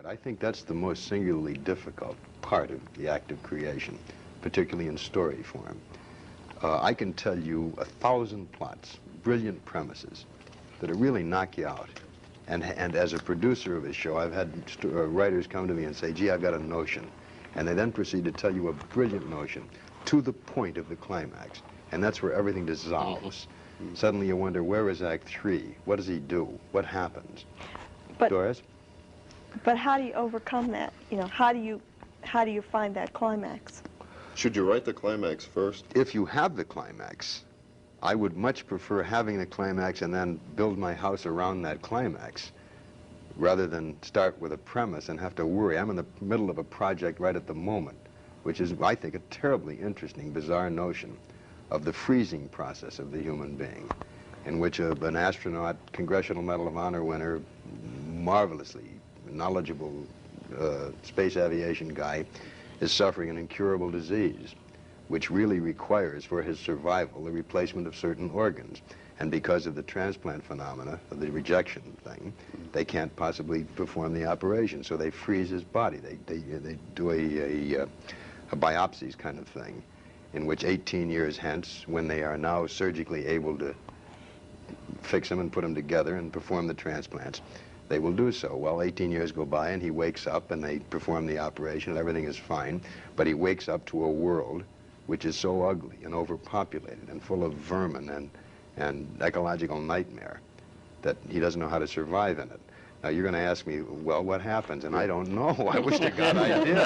part. I think that's the most singularly difficult part of the act of creation, particularly in story form. I can tell you 1,000 plots, brilliant premises, that'll really knock you out. And as a producer of a show, I've had writers come to me and say, gee, I've got a notion. And they then proceed to tell you a brilliant notion to the point of the climax. And that's where everything dissolves. Suddenly you wonder, where is Act 3? What does he do? What happens? But, Doris? But how do you overcome that? You know, how do you find that climax? Should you write the climax first? If you have the climax, I would much prefer having the climax and then build my house around that climax, rather than start with a premise and have to worry. I'm in the middle of a project right at the moment, which is, I think, a terribly interesting, bizarre notion of the freezing process of the human being, in which an astronaut, Congressional Medal of Honor winner, marvelously knowledgeable space aviation guy, is suffering an incurable disease, which really requires for his survival the replacement of certain organs. And because of the transplant phenomena, of the rejection thing, they can't possibly perform the operation, so they freeze his body. They do a biopsies kind of thing, in which 18 years hence, when they are now surgically able to fix him and put him together and perform the transplants, they will do so. Well, 18 years go by and he wakes up and they perform the operation and everything is fine, but he wakes up to a world which is so ugly and overpopulated and full of vermin and ecological nightmare that he doesn't know how to survive in it. Now you're going to ask me, well, what happens? And I don't know. I wish to God I did.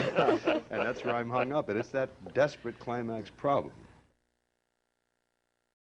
And that's where I'm hung up. And it's that desperate climax problem.